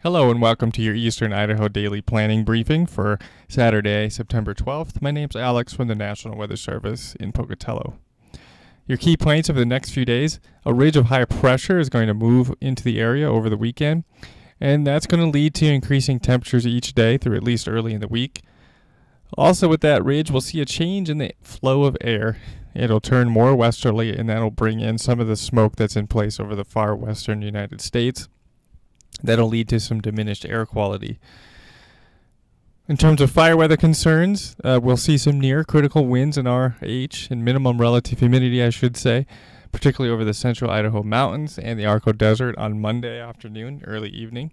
Hello and welcome to your Eastern Idaho Daily Planning Briefing for Saturday, September 12th. My name's Alex from the National Weather Service in Pocatello. Your key points over the next few days: a ridge of high pressure is going to move into the area over the weekend, and that's going to lead to increasing temperatures each day through at least early in the week. Also with that ridge, we'll see a change in the flow of air. It'll turn more westerly, and that'll bring in some of the smoke that's in place over the far western United States. That'll lead to some diminished air quality. In terms of fire weather concerns, we'll see some near critical winds in RH and minimum relative humidity, I should say, particularly over the central Idaho mountains and the Arco Desert on Monday afternoon, early evening.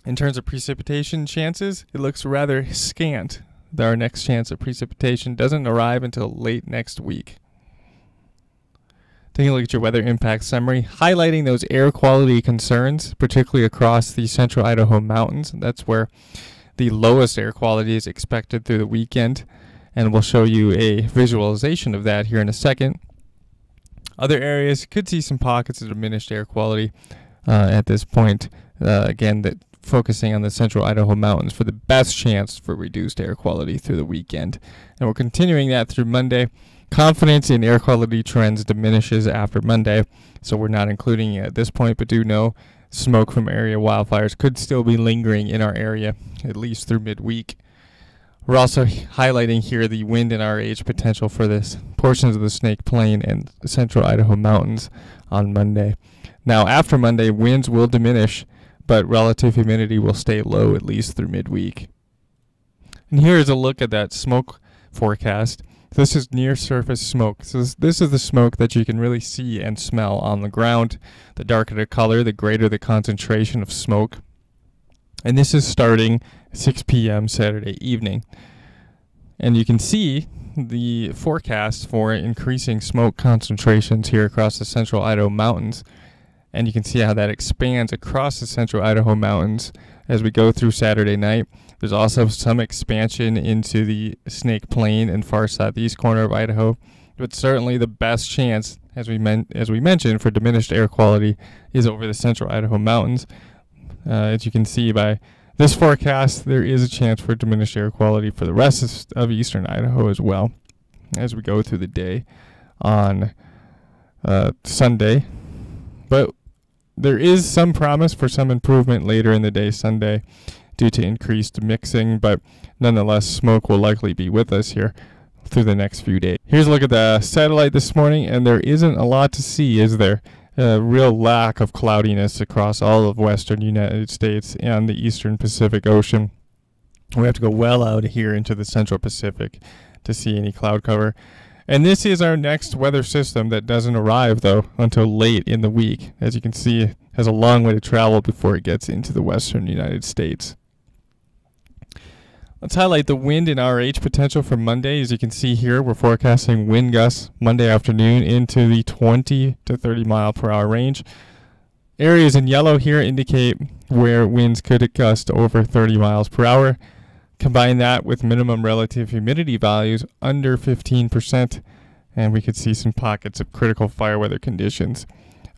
In terms of precipitation chances, it looks rather scant. Our next chance of precipitation doesn't arrive until late next week. Taking a look at your weather impact summary, highlighting those air quality concerns, particularly across the central Idaho mountains. That's where the lowest air quality is expected through the weekend, and we'll show you a visualization of that here in a second. Other areas could see some pockets of diminished air quality at this point. Again, that focusing on the central Idaho mountains for the best chance for reduced air quality through the weekend. And we're continuing that through Monday. Confidence in air quality trends diminishes after Monday, so we're not including it at this point, but do know smoke from area wildfires could still be lingering in our area, at least through midweek. We're also highlighting here the wind and RH potential for this portions of the Snake Plain and central Idaho mountains on Monday. Now, after Monday, winds will diminish, but relative humidity will stay low at least through midweek. And here is a look at that smoke forecast. This is near surface smoke. So this is the smoke that you can really see and smell on the ground. The darker the color, the greater the concentration of smoke. And this is starting 6 p.m. Saturday evening. And you can see the forecast for increasing smoke concentrations here across the central Idaho mountains. And you can see how that expands across the central Idaho mountains as we go through Saturday night. There's also some expansion into the Snake Plain and far southeast corner of Idaho, but certainly the best chance, as we mentioned, for diminished air quality is over the central Idaho mountains. As you can see by this forecast, there is a chance for diminished air quality for the rest of eastern Idaho as well as we go through the day on Sunday. But there is some promise for some improvement later in the day Sunday due to increased mixing, but nonetheless, smoke will likely be with us here through the next few days. Here's a look at the satellite this morning, and there isn't a lot to see, is there? A real lack of cloudiness across all of western United States and the eastern Pacific Ocean. We have to go well out here into the central Pacific to see any cloud cover. And this is our next weather system that doesn't arrive, though, until late in the week. As you can see, it has a long way to travel before it gets into the western United States. Let's highlight the wind and RH potential for Monday. As you can see here, we're forecasting wind gusts Monday afternoon into the 20 to 30 mile per hour range. Areas in yellow here indicate where winds could gust over 30 miles per hour. Combine that with minimum relative humidity values under 15%, and we could see some pockets of critical fire weather conditions.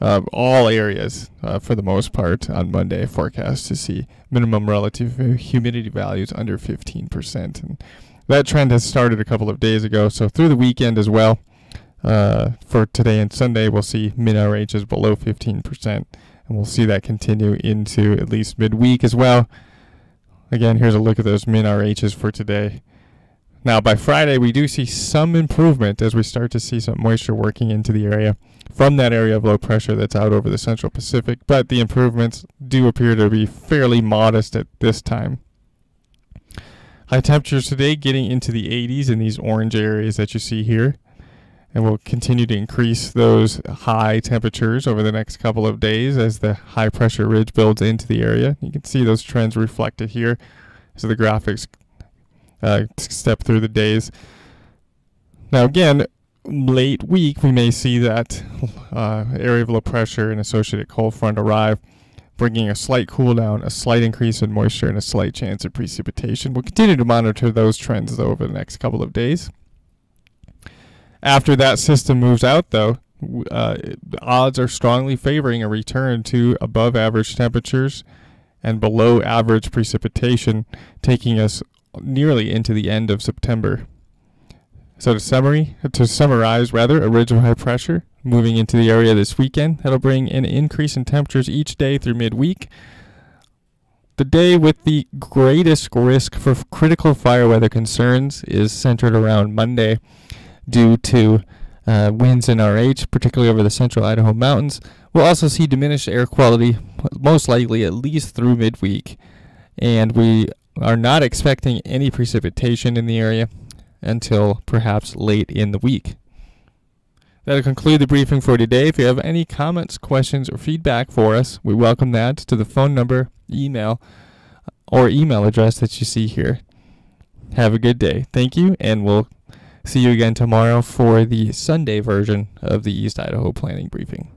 All areas, for the most part, on Monday forecast to see minimum relative humidity values under 15%. And that trend has started a couple of days ago, so through the weekend as well. For today and Sunday, we'll see min-RHs below 15%, and we'll see that continue into at least midweek as well. Again, here's a look at those min-RHs for today. Now, by Friday, we do see some improvement as we start to see some moisture working into the area from that area of low pressure that's out over the central Pacific, but the improvements do appear to be fairly modest at this time. High temperatures today getting into the 80s in these orange areas that you see here, and we'll continue to increase those high temperatures over the next couple of days as the high pressure ridge builds into the area. You can see those trends reflected here as the graphics step through the days. Now again, late week we may see that area of low pressure and associated cold front arrive, bringing a slight cool down, a slight increase in moisture, and a slight chance of precipitation. We'll continue to monitor those trends though over the next couple of days. After that system moves out though, the odds are strongly favoring a return to above average temperatures and below average precipitation, taking us nearly into the end of September. So to summarize, a ridge of high pressure moving into the area this weekend. That'll bring an increase in temperatures each day through midweek. The day with the greatest risk for critical fire weather concerns is centered around Monday due to winds in RH, particularly over the central Idaho mountains. We'll also see diminished air quality, most likely at least through midweek. And we are not expecting any precipitation in the area until perhaps late in the week. That'll conclude the briefing for today. If you have any comments, questions, or feedback for us, we welcome that to the phone number, email address that you see here. Have a good day. Thank you, and we'll see you again tomorrow for the Sunday version of the East Idaho Planning Briefing.